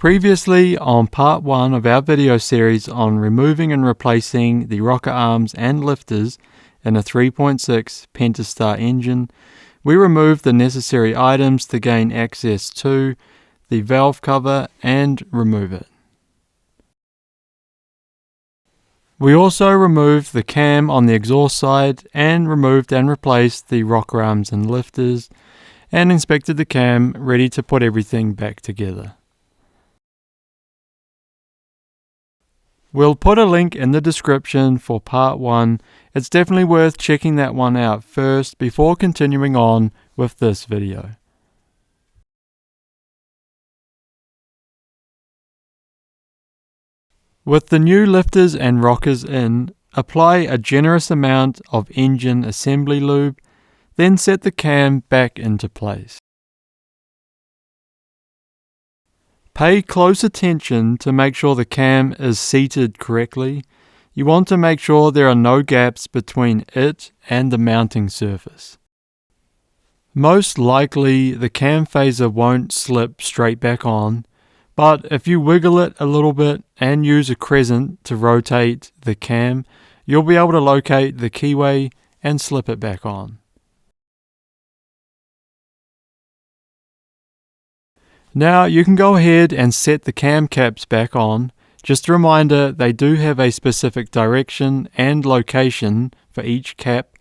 Previously, on part 1 of our video series on removing and replacing the rocker arms and lifters in a 3.6 Pentastar engine, we removed the necessary items to gain access to the valve cover and remove it. We also removed the cam on the exhaust side and removed and replaced the rocker arms and lifters and inspected the cam, ready to put everything back together. We'll put a link in the description for part 1. It's definitely worth checking that one out first before continuing on with this video. With the new lifters and rockers in, apply a generous amount of engine assembly lube, then set the cam back into place. Pay close attention to make sure the cam is seated correctly. You want to make sure there are no gaps between it and the mounting surface. Most likely the cam phaser won't slip straight back on, but if you wiggle it a little bit and use a crescent to rotate the cam, you'll be able to locate the keyway and slip it back on. Now you can go ahead and set the cam caps back on. Just a reminder, they do have a specific direction and location for each cap.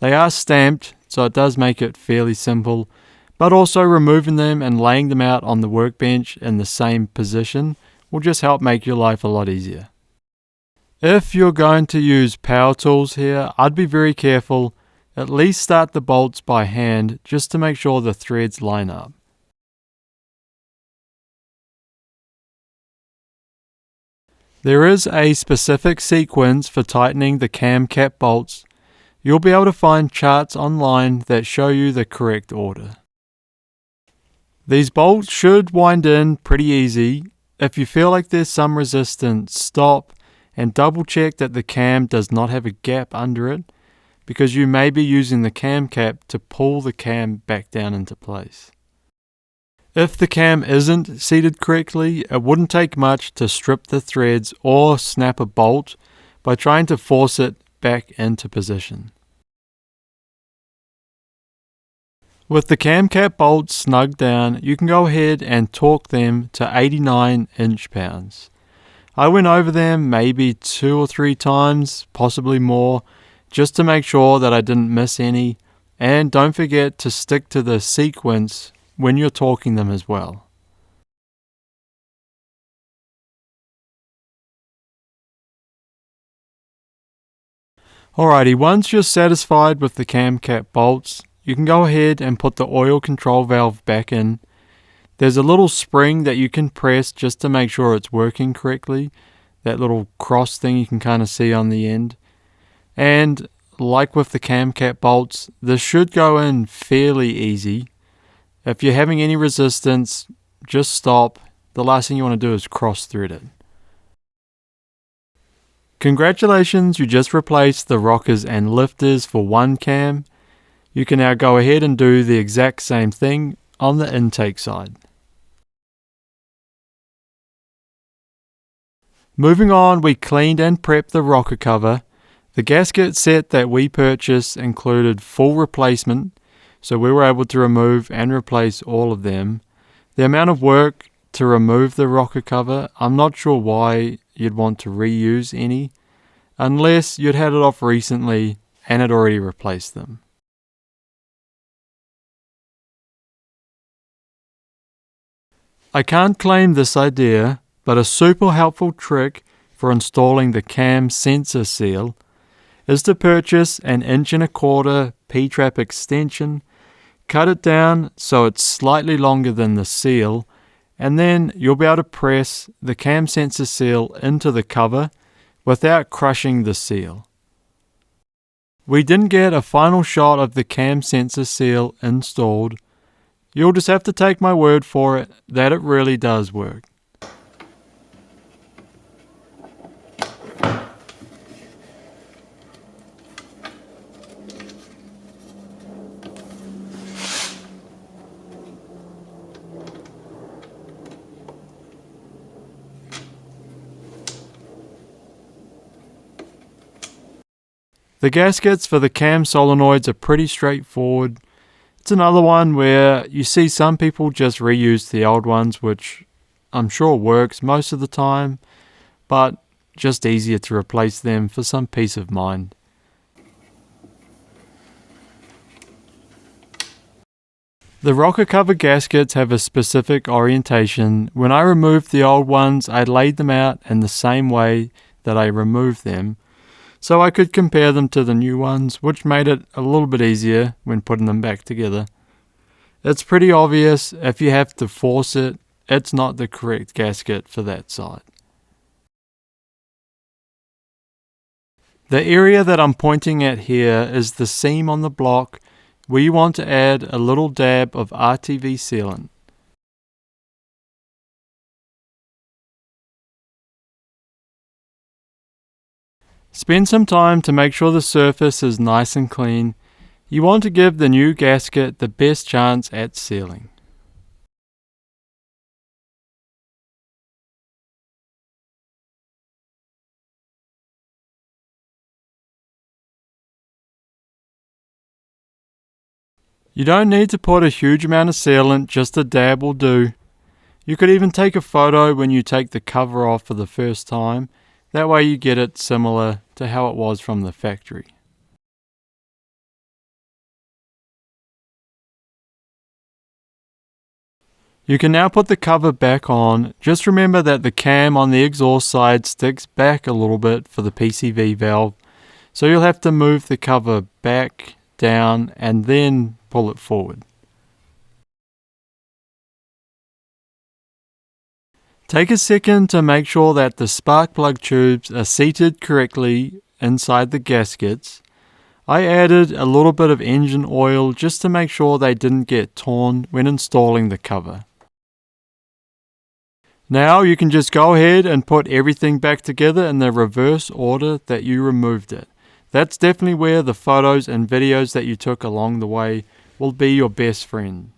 They are stamped, so it does make it fairly simple, but also removing them and laying them out on the workbench in the same position will just help make your life a lot easier. If you're going to use power tools here, I'd be very careful. At least start the bolts by hand just to make sure the threads line up. There is a specific sequence for tightening the cam cap bolts. You'll be able to find charts online that show you the correct order. These bolts should wind in pretty easy. If you feel like there's some resistance, stop and double check that the cam does not have a gap under it, because you may be using the cam cap to pull the cam back down into place. If the cam isn't seated correctly, it wouldn't take much to strip the threads or snap a bolt by trying to force it back into position. With the cam cap bolts snug down, you can go ahead and torque them to 89 inch-pounds. I went over them maybe 2 or 3 times, possibly more, just to make sure that I didn't miss any, and don't forget to stick to the sequence when you're torquing them as well. Alrighty, once you're satisfied with the cam cap bolts, you can go ahead and put the oil control valve back in. There's a little spring that you can press just to make sure it's working correctly. That little cross thing you can kind of see on the end. And like with the cam cap bolts, this should go in fairly easy. If you're having any resistance, just stop. The last thing you want to do is cross-thread it. Congratulations, you just replaced the rockers and lifters for one cam. You can now go ahead and do the exact same thing on the intake side. Moving on, we cleaned and prepped the rocker cover. The gasket set that we purchased included full replacement, so we were able to remove and replace all of them. The amount of work to remove the rocker cover, I'm not sure why you'd want to reuse any, unless you'd had it off recently and had already replaced them. I can't claim this idea, but a super helpful trick for installing the cam sensor seal is to purchase an 1.25" P-trap extension, cut it down so it's slightly longer than the seal, and then you'll be able to press the cam sensor seal into the cover without crushing the seal. We didn't get a final shot of the cam sensor seal installed. You'll just have to take my word for it that it really does work. The gaskets for the cam solenoids are pretty straightforward. It's another one where you see some people just reuse the old ones, which I'm sure works most of the time, but just easier to replace them for some peace of mind. The rocker cover gaskets have a specific orientation. When I removed the old ones, I laid them out in the same way that I removed them, so I could compare them to the new ones, which made it a little bit easier when putting them back together. It's pretty obvious if you have to force it, it's not the correct gasket for that side. The area that I'm pointing at here is the seam on the block where you want to add a little dab of RTV sealant. Spend some time to make sure the surface is nice and clean. You want to give the new gasket the best chance at sealing. You don't need to put a huge amount of sealant, just a dab will do. You could even take a photo when you take the cover off for the first time. That way you get it similar to how it was from the factory. You can now put the cover back on. Just remember that the cam on the exhaust side sticks back a little bit for the PCV valve, so you'll have to move the cover back, down, and then pull it forward. Take a second to make sure that the spark plug tubes are seated correctly inside the gaskets. I added a little bit of engine oil just to make sure they didn't get torn when installing the cover. Now you can just go ahead and put everything back together in the reverse order that you removed it. That's definitely where the photos and videos that you took along the way will be your best friend.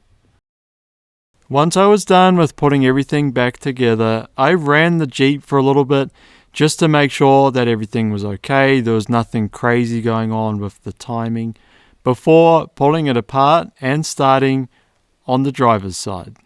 Once I was done with putting everything back together, I ran the Jeep for a little bit just to make sure that everything was okay, there was nothing crazy going on with the timing, before pulling it apart and starting on the driver's side.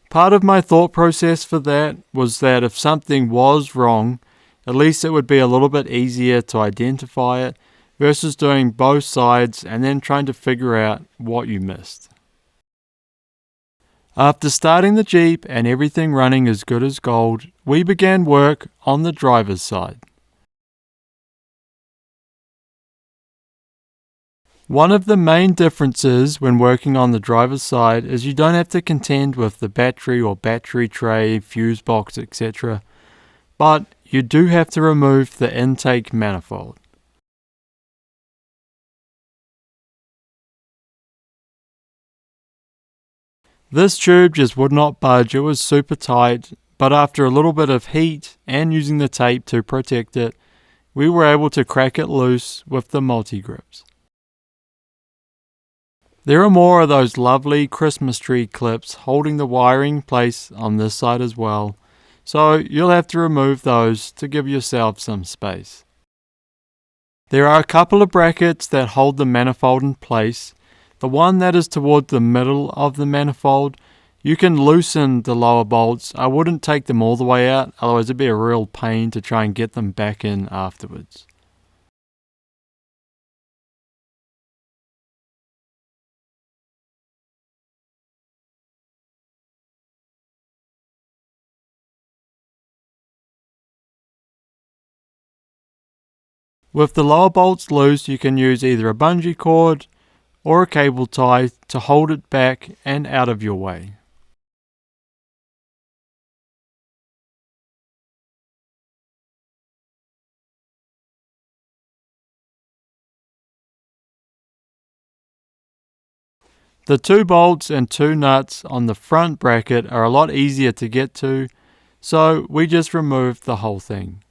Part of my thought process for that was that if something was wrong, at least it would be a little bit easier to identify it versus doing both sides and then trying to figure out what you missed. After starting the Jeep and everything running as good as gold, we began work on the driver's side. One of the main differences when working on the driver's side is you don't have to contend with the battery or battery tray, fuse box, etc. But you do have to remove the intake manifold. This tube just would not budge, it was super tight, but after a little bit of heat and using the tape to protect it, we were able to crack it loose with the multi-grips. There are more of those lovely Christmas tree clips holding the wiring in place on this side as well, so you'll have to remove those to give yourself some space. There are a couple of brackets that hold the manifold in place. The one that is toward the middle of the manifold, you can loosen the lower bolts. I wouldn't take them all the way out, otherwise it'd be a real pain to try and get them back in afterwards. With the lower bolts loose, you can use either a bungee cord or a cable tie to hold it back and out of your way. The 2 bolts and 2 nuts on the front bracket are a lot easier to get to, so we just removed the whole thing.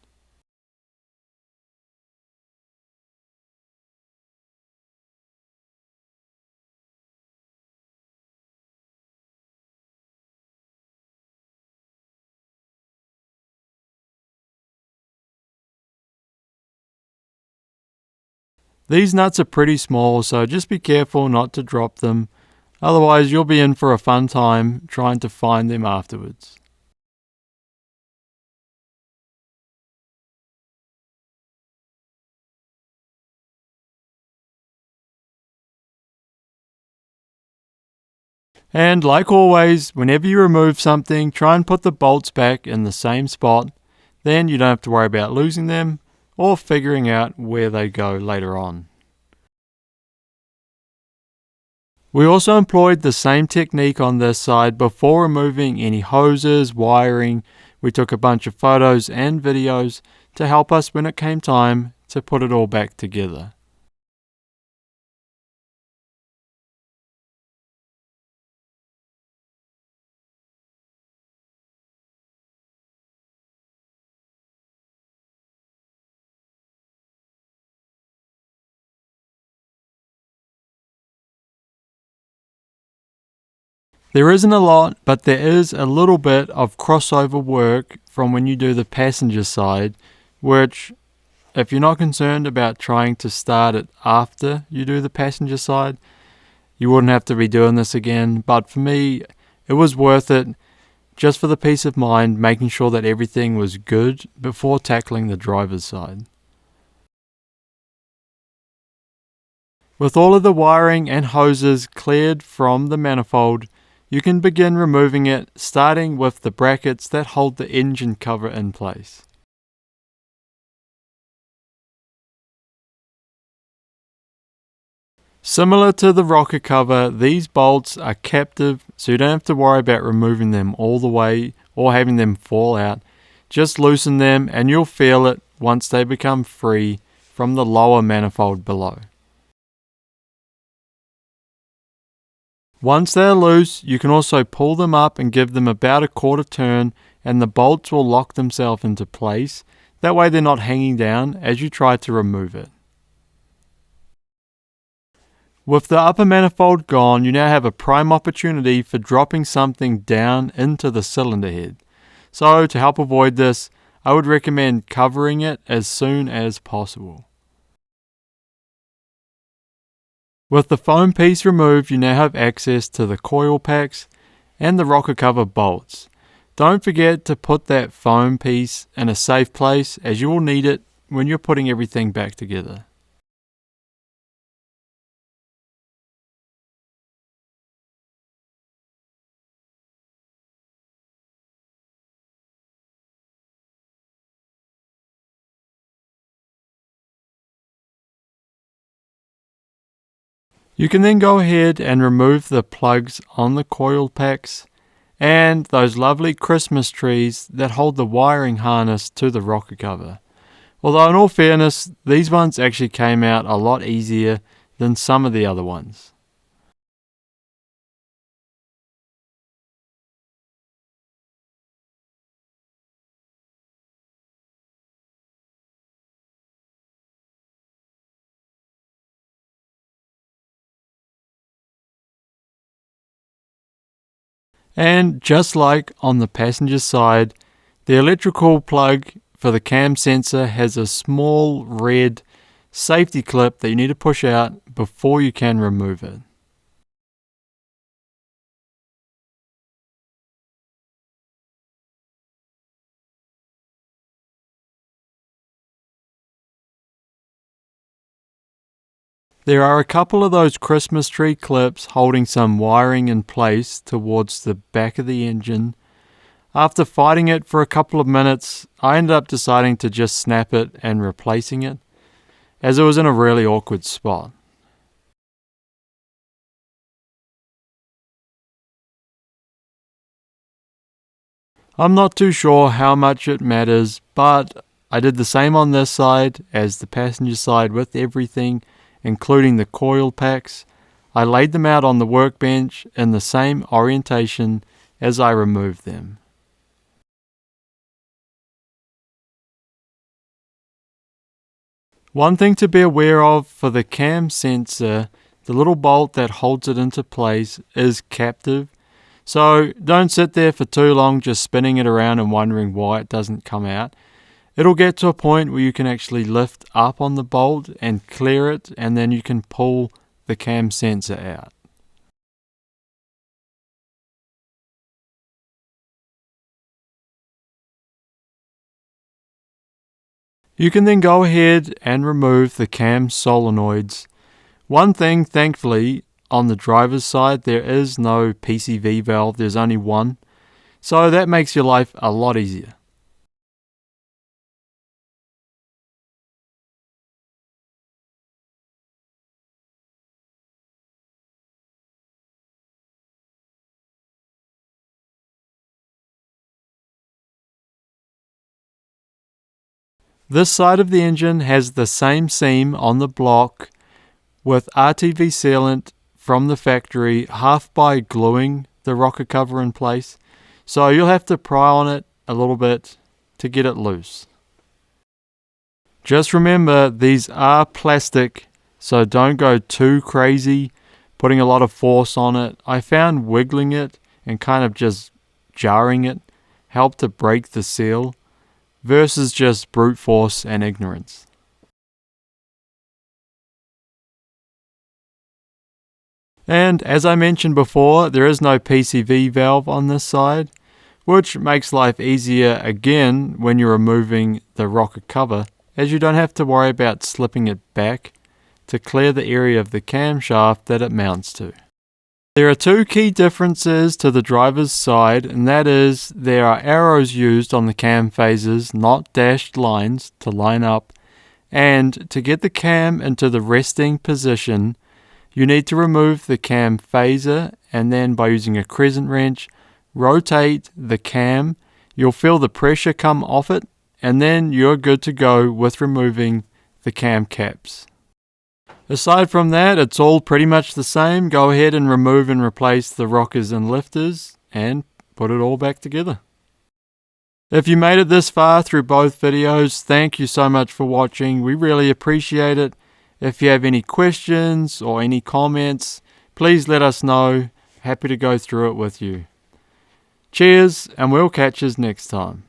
These nuts are pretty small, so just be careful not to drop them, otherwise you'll be in for a fun time trying to find them afterwards. And like always, whenever you remove something, try and put the bolts back in the same spot. Then you don't have to worry about losing them or figuring out where they go later on. We also employed the same technique on this side before removing any hoses, wiring. We took a bunch of photos and videos to help us when it came time to put it all back together. There isn't a lot, but there is a little bit of crossover work from when you do the passenger side, which, if you're not concerned about trying to start it after you do the passenger side, you wouldn't have to be doing this again. But for me, it was worth it just for the peace of mind, making sure that everything was good before tackling the driver's side. With all of the wiring and hoses cleared from the manifold, you can begin removing it, starting with the brackets that hold the engine cover in place. Similar to the rocker cover, these bolts are captive, so you don't have to worry about removing them all the way or having them fall out. Just loosen them and you'll feel it once they become free from the lower manifold below. Once they're loose, you can also pull them up and give them about a quarter turn and the bolts will lock themselves into place. That way they're not hanging down as you try to remove it. With the upper manifold gone, you now have a prime opportunity for dropping something down into the cylinder head. So to help avoid this, I would recommend covering it as soon as possible. With the foam piece removed, you now have access to the coil packs and the rocker cover bolts. Don't forget to put that foam piece in a safe place as you will need it when you're putting everything back together. You can then go ahead and remove the plugs on the coil packs and those lovely Christmas trees that hold the wiring harness to the rocker cover. Although in all fairness, these ones actually came out a lot easier than some of the other ones. And just like on the passenger side, the electrical plug for the cam sensor has a small red safety clip that you need to push out before you can remove it. There are a couple of those Christmas tree clips holding some wiring in place towards the back of the engine. After fighting it for a couple of minutes, I ended up deciding to just snap it and replacing it, as it was in a really awkward spot. I'm not too sure how much it matters, but I did the same on this side as the passenger side with everything, including the coil packs. I laid them out on the workbench in the same orientation as I removed them. One thing to be aware of for the cam sensor, the little bolt that holds it into place is captive. So don't sit there for too long just spinning it around and wondering why it doesn't come out. It'll get to a point where you can actually lift up on the bolt and clear it, and then you can pull the cam sensor out. You can then go ahead and remove the cam solenoids. One thing, thankfully, on the driver's side, there is no PCV valve, there's only one, so that makes your life a lot easier. This side of the engine has the same seam on the block with RTV sealant from the factory, half by gluing the rocker cover in place, so you'll have to pry on it a little bit to get it loose. Just remember, these are plastic, so don't go too crazy putting a lot of force on it. I found wiggling it and kind of just jarring it helped to break the seal versus just brute force and ignorance. And as I mentioned before, there is no PCV valve on this side, which makes life easier again when you're removing the rocker cover, as you don't have to worry about slipping it back to clear the area of the camshaft that it mounts to. There are two key differences to the driver's side, and that is there are arrows used on the cam phases, not dashed lines, to line up, and to get the cam into the resting position, you need to remove the cam phaser, and then by using a crescent wrench, rotate the cam. You'll feel the pressure come off it, and then you're good to go with removing the cam caps. Aside from that, it's all pretty much the same. Go ahead and remove and replace the rockers and lifters and put it all back together. If you made it this far through both videos, thank you so much for watching. We really appreciate it. If you have any questions or any comments, please let us know. Happy to go through it with you. Cheers, and we'll catch you next time.